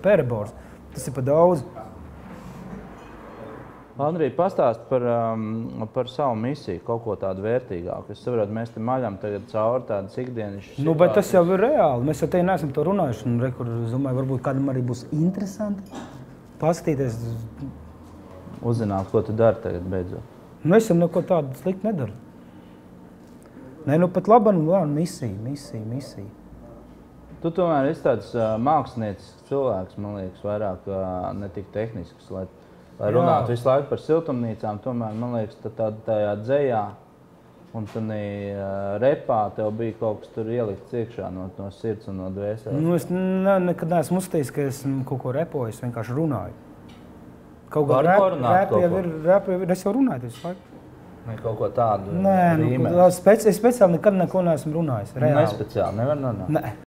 perebors, tas ir pa daudz.
Andrij, pastāst par savu misiju, kaut ko tādu vērtīgāku. Es saprotu, mēs te maļam tagad cauri tādas ikdienišas situācijas.
Bet tas jau ir reāli. Mēs jau te neesam to runājuši. Es domāju, varbūt kādam arī būs interesanti paskatīties.
Uzzināt, ko tu dari tagad beidzot.
Es jau neko tādu slikti nedaru. Pat labam, misija.
Tu tomēr esi tāds māksliniecisks cilvēks, man liekas, vairāk ne tik tehnisks, lai runātu visu laiku par siltumnīcām, tomēr, man liekas, tajā dzejā un tādā repā tev bija kaut kas tur ielikts iekšā no sirds un no dvēseles.
Es nekad neesmu uzstījis, ka esmu kaut ko repoju, es vienkārši runāju. Kaut kā repi ir, es jau runāju visu laiku.
Kaut ko tādu
rīmē. Es speciāli nekad neko neesmu runājis.
Nespeciāli, nevar runāt?
Nē.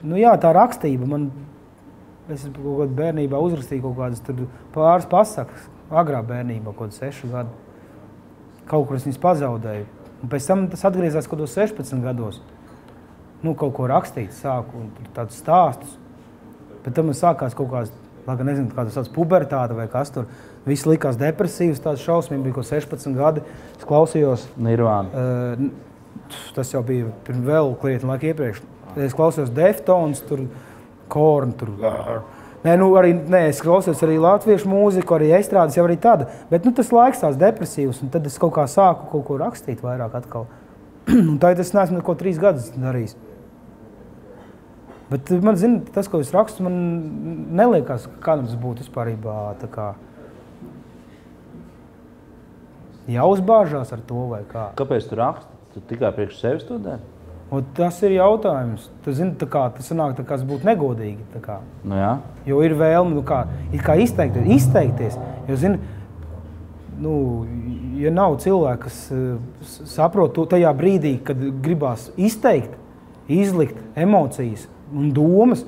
Nu jā, tā rakstība man... Es kaut kādā bērnībā uzrakstīju kaut kādas pāris pasakas. Agrā bērnībā, kaut 6 gadu. Kaut kur es viņas pazaudēju. Un pēc tam tas atgriezās kaut 16 gados. Nu, kaut ko rakstīt sāku un tādus stāstus. Bet tam man sākās kaut kāds, lai gan nezinu, kāds tāds pubertāte vai kas tur. Viss likās depresīvs, tāds šausmīgi, bija kaut 16 gadi. Es klausījos...
Nirvāna.
Tas jau bija vēl krietni laika iepriekš. Es klausījos Deftones, tur Korn, tur... es klausījos arī latviešu mūziku, arī estrādes jau arī tāda. Bet tas laiks tās depresīvs, un tad es kaut kā sāku kaut ko rakstīt vairāk atkal. Un tā es neesmu neko 3 gadus darījis. Bet man, tas, ko es rakstu, man neliekās, kādam tas būtu vispārībā tā kā jāuzbāžās ar to vai kā.
Kāpēc tu raksti? Tu tikai priekš sevis to dari?
Un tas ir jautājums. Tu zini, tas sanāk, tas būtu negodīgi.
Nu jā.
Jo ir vēlme, izteikties. Jo, zini, ja nav cilvēki, kas saprot to tajā brīdī, kad gribās izteikt, izlikt emocijas un domas,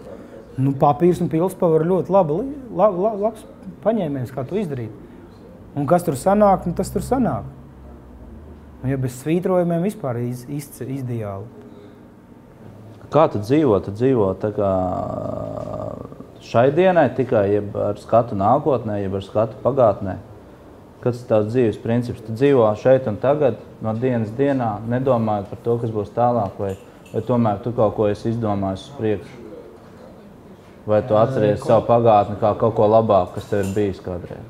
papīrs un pilspava var ļoti labs paņēmiens, kā to izdarīt. Un kas tur sanāk, tas tur sanāk. Un ja bez svītrojumiem vispār izdiāli.
Kā tu dzīvo? Tu dzīvo tā kā šai dienai tikai, jeb ar skatu nākotnē, jeb ar skatu pagātnē? Kāds ir tavs dzīves princips? Tu dzīvo šeit un tagad, no dienas dienā, nedomājot par to, kas būs tālāk, vai tomēr tu kaut ko esi izdomājis uz priekšu? Vai tu atceries savu pagātni kā kaut ko labāku, kas tev ir bijis kādreiz?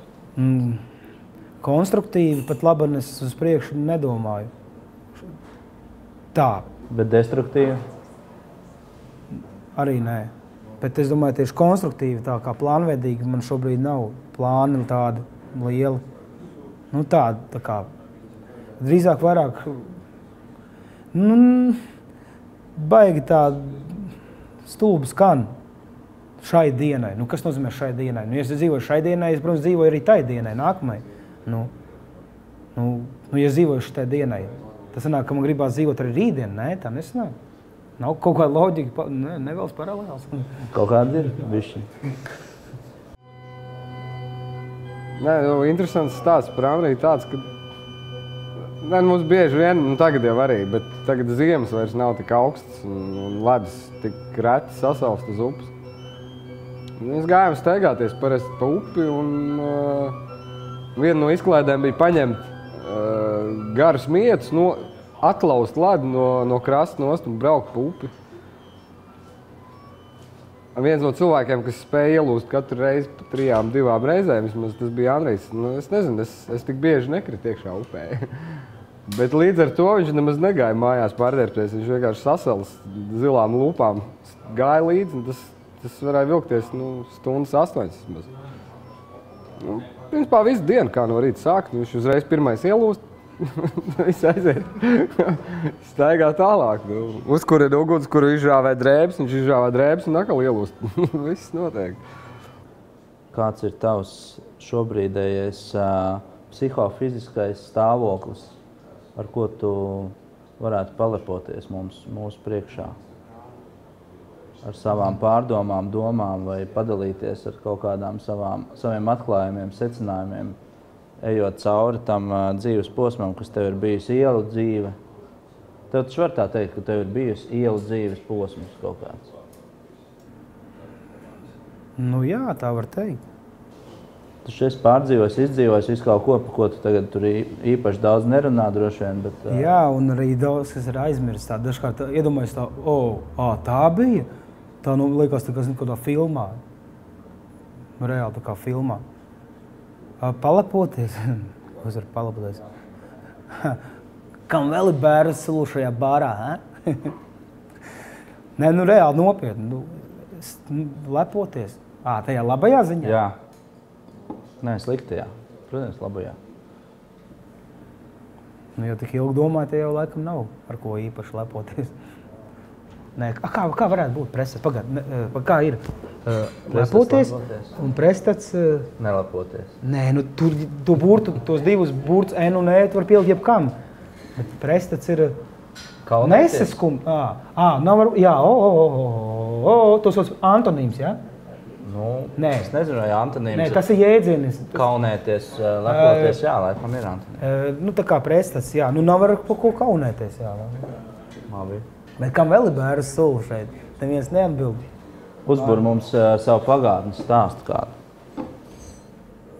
Konstruktīvi, pat labi es uz priekšu nedomāju. Tā.
Bet destruktīvi?
Arī nē. Bet es domāju, tieši konstruktīvi, tā kā plānveidīgi, man šobrīd nav plāni tādi lieli. Tā kā drīzāk vairāk baigi tā stulbi skan šai dienai. Kas nozīmē šai dienai? Ja es dzīvoju šai dienai, es, protams, dzīvoju arī tai dienai, nākamai. Ja es dzīvoju šitai dienai, tas sanāk, ka man gribās dzīvot arī rītdien. Nē, tā nesanāk. Nav kaut kāda loģika, nevēlas paralēls.
Kaut kāda ir, bišķi.
Nē, interesants stāsts par Andriju tāds, ka mums bieži vien, tagad jau arī, bet tagad ziemas vairs nav tik augsts un ledus tik reti sasalst uz upes. Mēs gājām steigāties parasti pa upi un viena no izklaidēm bija paņemt garus mietus, atlaust ledu no krasta nost un braukt pa upi. Viens no cilvēkiem, kas spēja ielūst katru reizi pa 3-2 reizēm, vismaz tas bija Andrejs. Es nezinu, es tik bieži nekritu iekšā upē. Bet līdz ar to viņš nemaz negāja mājās pārdērpties. Viņš vienkārši sasalas zilām lūpām gāja līdzi, un tas varēja vilkties stundas 8 vismaz. Principā visu dienu, kā no rīta sākt, viņš uzreiz pirmais ielūst. Viss aiziet. Staigā tālāk. Uzkurina uguns, kuru izžāvē drēbes, viņš izžāvē drēbes un atkal ielūst. Viss notiek.
Kāds ir tavs šobrīdējais psihofiziskais stāvoklis, ar ko tu varētu palepoties mūsu priekšā? Ar savām pārdomām, domām vai padalīties ar kaut kādām saviem atklājumiem, secinājumiem, ejot cauri tam dzīves posmam, kas tev ir bijusi ielu dzīve. Tev taču var tā teikt, ka tev ir bijusi ielu dzīves posms kaut kāds.
Jā, tā var teikt.
Tu šeit pārdzīvojis, izdzīvojis visu kaut ko, par ko tu tagad tur īpaši daudz nerunā droši vien, bet...
Jā, un arī daudz, kas ir aizmirst tā. Dažkārt iedomājies tā, tā bija? Tā liekas tā kā kādā filmā. Reāli tā kā filmā. Palepoties? Uz var palepoties. Kam vēl ir bērns sulušajā bārā, Nē, reāli nopietni. Lepoties. Tajā labajā ziņā?
Jā. Nē, sliktajā. Protams, labajā.
Ja tik ilgi domāju, te jau laikam nav ar ko īpaši lepoties. Nē, kā varētu būt prestats? Kā ir? Lepoties un prestats...
Nelepoties.
Nē, tos divus burtus N un E tu var pielikt jebkam. Bet prestats ir Nesaskum. Tas ir antonīms, jā?
Nē. Es nezinu, vai antonīms.
Nē, tas ir jēdzienis.
Kaunēties, lepoties, jā, laikam ir antonīms.
Tā kā prestats, jā. Nav var par ko kaunēties, jā.
Labi.
Bet kam vēl ir bērns sulu šeit? Neviens neatbild.
Uzbur mums savu pagātnes stāstu kādu.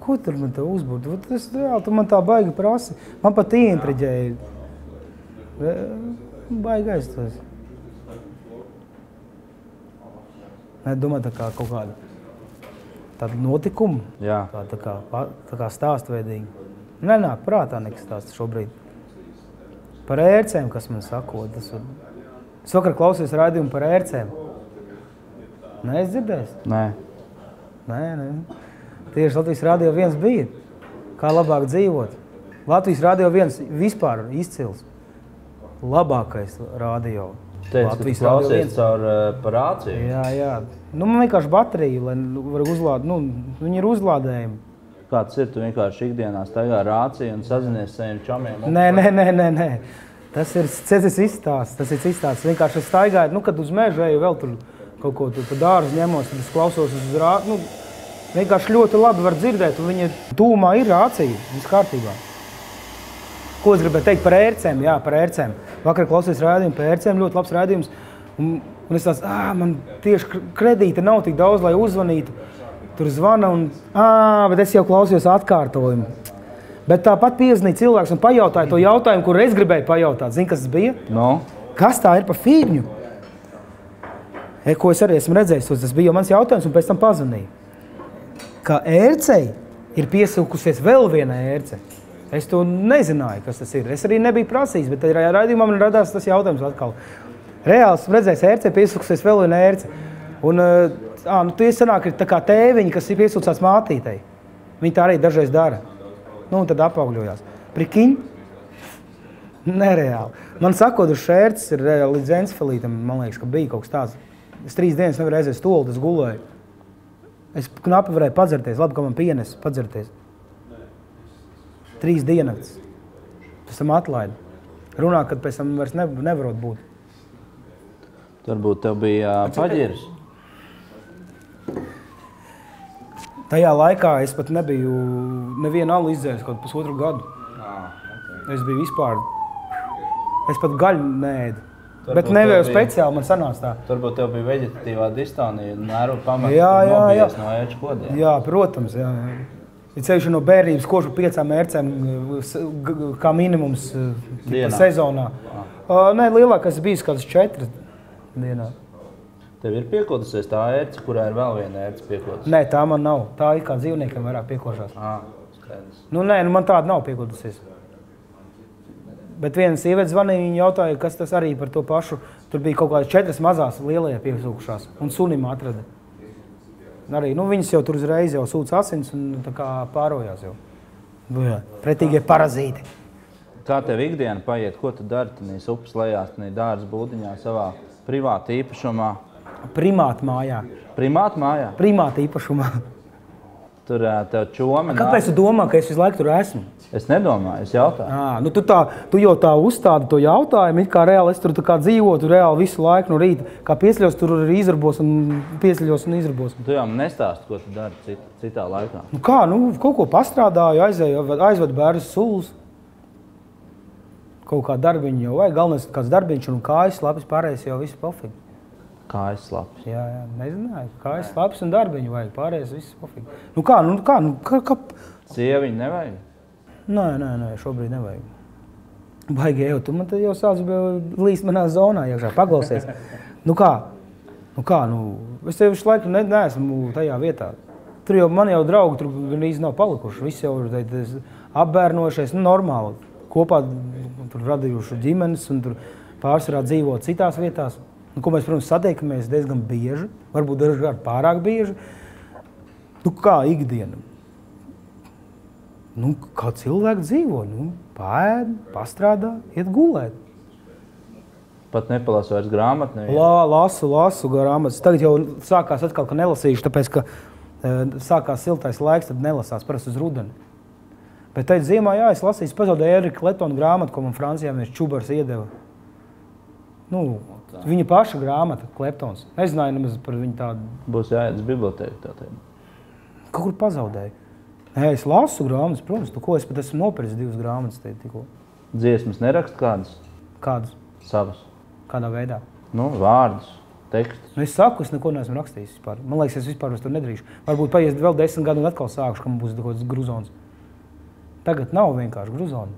Ko tur man tā uzbūrt? Tu man tā baigi prasi. Man pat ieintriģēja. Baigi aiztos. Es domāju, tā kā kaut kāda tāda notikuma.
Jā.
Tā kā stāstveidīgi. Nenāk prātā nekas stāsts šobrīd. Par ērcēm, kas man sakot. Es vakar klausījos raidījumu par ērcēm. Nē, es dzirdēju? Nē. Tieši Latvijas Radio 1 bija. Kā labāk dzīvot. Latvijas Radio 1 vispār izcils. Labākais radio.
Teicu, ka tu klausies caur par rāciju.
Jā. Man vienkārši baterija, lai var uzlādēt. Viņi ir uzlādējumi.
Kāds ir? Tu vienkārši ikdienā staigā rāciju un sazinies saviem čomiem?
Nē. Tas ir cits izstāsts. Vienkārši es staigāju, kad uz mežu eju vēl tur kaut ko tur pa dārzu ņemos, tad es klausos uz rāciju. Vienkārši ļoti labi var dzirdēt, un viņa tūmā ir rācija, viss kārtībā. Ko es gribēju teikt par ērcēm? Jā, par ērcēm. Vakar klausījos raidījumu par ērcēm, ļoti labs raidījums. Un es tāds, man tieši kredīta nav tik daudz, lai uzvanītu. Tur zvana un, bet es jau klausījos atkārtojumu. Bet tāpat piezvanīja cilvēks un pajautāja to jautājumu, kuru es gribēju pajautāt. Zini, kas tas bija?
No.
Kas tā ir par fīgņu? Ko es arī esmu redzējis, tas bija mans jautājums un pēc tam pazvanīju. Ka ērcei ir piesilkusies vēl viena ērce. Es to nezināju, kas tas ir. Es arī nebiju prasījis, bet raidījumā man radās tas jautājums atkal. Reāls redzējis, ērcei piesilkusies vēl viena ērce. Un tu sanāk, ir tā kā tēviņi, kas ir piesilcās mātītei. Viņi tā arī dažreiz dara. Un tad apaugļojās. Prikiņ? Nereāli. Man sakot, uz šērces ir līdz encefalītam, man liekas, ka bija kaut kas tāds. Es 3 dienas nevaru aiziet stoli, tas gulēju. Es knapi varēju padzerties, labi, ka man pienes padzerties. 3 dienas. Pēc tam atlaida. Runā, kad pēc tam vairs nevarot būt.
Varbūt tev bija paģirs?
Tajā laikā es pat nebiju nevienu alu izdzēris kaut pusotru gadu. Es biju vispār... Es pat gaļu neēdu. Bet nevēju speciāli, man sanāca tā.
Varbūt tev bija veģetatīvā distonija, nervu pamata, nobijies no ērču kodiem.
Jā, protams, jā. Ir ceļš no bērnības košu 5 ērcēm kā minimums sezonā. Nē, lielākais bijis kāds 4 dienā.
Tev ir piekodusies tā ērce, kurā ir vēl viena ērce piekodusies?
Nē, tā man nav. Tā ir kā dzīvniekam vairāk piekošās.
Skaidrs.
Nē, man tāda nav piekodusies. Bet viena sieviete zvanīja, viņa jautāja, kas tas arī par to pašu. Tur bija kaut kādas 4 mazās lielie piesūkušās un sunim atrada. Arī, viņas jau tur uzreiz jau sūc asins un tā kā pārojās jau. Pretīgie parazīti.
Kā tev ikdiena paiet? Ko tu dari tanīs upes lejās, tanī dārza būdiņā savā privāta īpašumā?
Primāta mājā.
Primāta mājā?
Primāta īpašumā.
Tur tev čomi nāk.
Kāpēc tu domā, ka es visu laiku tur esmu?
Es nedomāju, es jautāju.
Tu jau tā uzstādi to jautājumu, it kā reāli es tur tā kā dzīvotu reāli visu laiku no rīta. Kā piesļos, tur arī izarbos un piesļos un izarbos.
Tu jau man nestāsti, ko tu dari citā laikā.
Kaut ko pastrādāju, aizvedu bērnus sulas. Kaut kā darbiņu jau vajag, galvenais kāds darbiņš un kājas slapis, pārējais jau viss pofīgi.
Kājas slapis?
Jā, nezināju. Kājas slapis un darbiņu vajag, pārējais viss pofīgi. Sieviņu
nevajag?
Nē, šobrīd nevajag. Baigi jau, tu man tad jau sāc līst manā zonā iekšā, paklausies. Es tev visu laiku neesmu tajā vietā. Tur jau man jau draugi tur gandrīz nav palikuši, visi jau apbērnojušies, normāli. Kopā tur radījuši ģimenes un tur pārsvarā dzīvo citās vietās. Ko mēs, protams, satiekamies diezgan bieži, varbūt dažkārt pārāk bieži. Kā ikdiena? Kā cilvēki dzīvo? Paēd, pastrādā, iet gulēt.
Pat nepalasu vairs grāmatu?
Lasu grāmatas. Tagad jau sākās atkal, ka nelasīšu, tāpēc, ka sākās siltais laiks, tad nelasās parasti uz rudeni. Bet teicu, ziemā, es lasīju, pazaudēju Erika Letona grāmatu, ko man Francijā mēs Čubars iedeva. Viņa paša grāmata, Kleptons. Nezināju nemaz par viņu tādu.
Būs jāiet uz bibliotēku tātad.
Kaut kur pazaudēju. Nē, es lasu grāmatas, protams, ko es pat esmu nopircis 2 grāmatas tikko.
Dziesmas nerakst kādas?
Kādas?
Savas.
Kādā veidā?
Vārdus, tekstus.
Es saku, es neko neesmu rakstījis vispār. Man liekas, es vispār to nedrīkšu. Varbūt paies vēl 10 gadu un atkal sākušu, ka man būs kaut kāds gruzons. Tagad nav vienkārši gruzoni.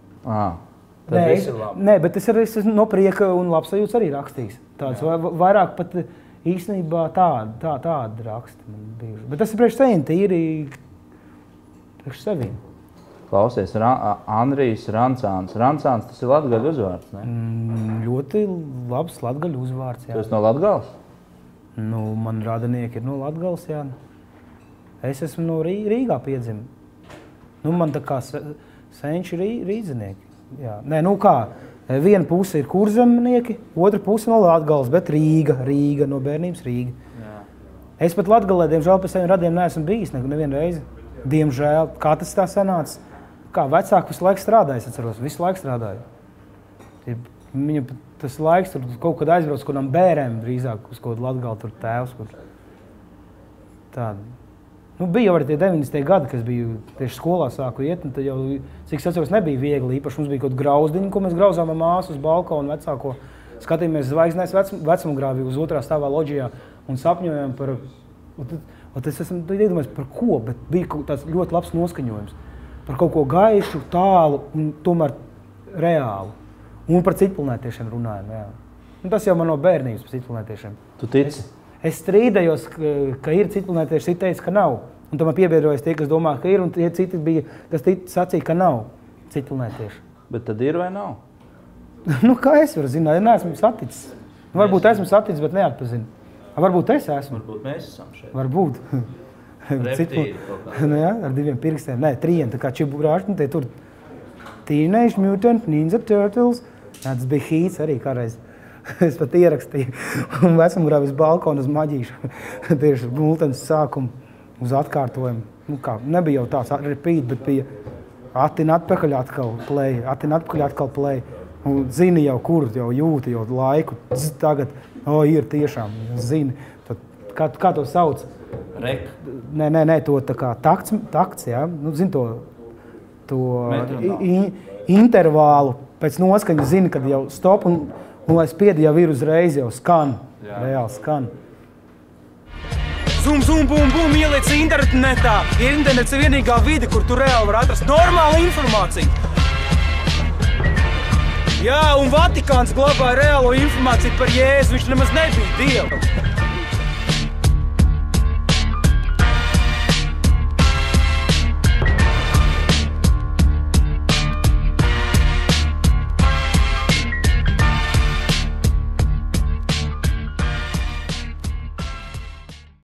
Nē, bet es esmu no prieka un labsajūtas arī rakstījis. Tāds vairāk pat īstenībā tāda raksta man bijuši. Bet tas ir priekš sevi, tīri priekš sevīm.
Klausies, Andrijs Rancāns. Rancāns, tas ir latgaļu uzvārds, ne?
Ļoti labs latgaļu uzvārds, jā.
Tu esi no Latgales?
Man radinieki ir no Latgales, jā. Es esmu no Rīgā piedzimis. Man tā kā senči rīdzinieki. Jā. Nē, viena puse ir kurzemnieki, otra puse no Latgales, bet Rīga, no bērnības Rīga. Jā. Es pat Latgalē, diemžēl, pēc saviem radiem neesmu bijis nevienu reizi. Diemžēl, kā tas tā sanāca? Kā vecāki visu laiku strādāja, es atceros, visu laiku strādāja. Viņa tas laiks tur kaut kad aizbrauc kādām bērēm drīzāk uz kaut Latgali, tur tēvs, kur tāda. Bija jau arī tie 90. gadi, kas biju tieši skolā sāku iet, un tad jau, cik es atceros, nebija viegli. Īpaši mums bija kaut grauzdiņi, ko mēs grauzām ar māsu uz balkonu vecāko. Skatījāmies zvaigznēs vecumgrāvī uz otrā stāvā loģijā un sapņojām par... Es esmu iedomājies par ko, bet bija tāds ļoti labs noskaņojums. Par kaut ko gaišu, tālu un tomēr reālu. Un par citplanētiešiem runājam, jā. Un tas jau man no bērnības par citplanētiešiem.
Tu tici?
Es strīdējos, ka ir citplanētieši, citi teica, ka nav. Un tomēr piebiedrojas tie, kas domā, ka ir, un tie citi bija, kas sacīja, ka nav citplanētieši.
Bet tad ir vai nav?
Kā es varu zināt, ja neesmu saticis. Varbūt esmu saticis, bet neatpazinu. Varbūt es esmu.
Varbūt mēs esam šeit.
Varbūt.
Reptīri kaut kā.
Jā, ar 2 pirkstiem. Nē, 3, tā kā Čiburāšņi, tie tur Teenage Mutant Ninja Turtles. Jā, tas bija hīts arī kādreiz. Es pat ierakstīju. Un vecumgrāvis balkonu uz maģīšu. Tieši multenes sākumu uz atkārtojumu. Nebija jau tāds repeat, bet bija atin atpakaļ atkal play. Un zini jau kur, jau jūti jau laiku. Tagad, ir tiešām, zini. Tad, kā to sauc?
Rek.
Nē, to tā kā takts, jā. Zini to intervālu pēc noskaņa zini, kad jau stop un lai spiedi jau ir uzreiz, jau skan. Jā. Reāli skan.
Zoom, bum, ieliec internetā. Internets ir vienīgā vide, kur tu reāli var atrast normālu informāciju. Jā, un Vatikāns glabāja reālo informāciju par Jēzu, viņš nemaz nebija Dievu.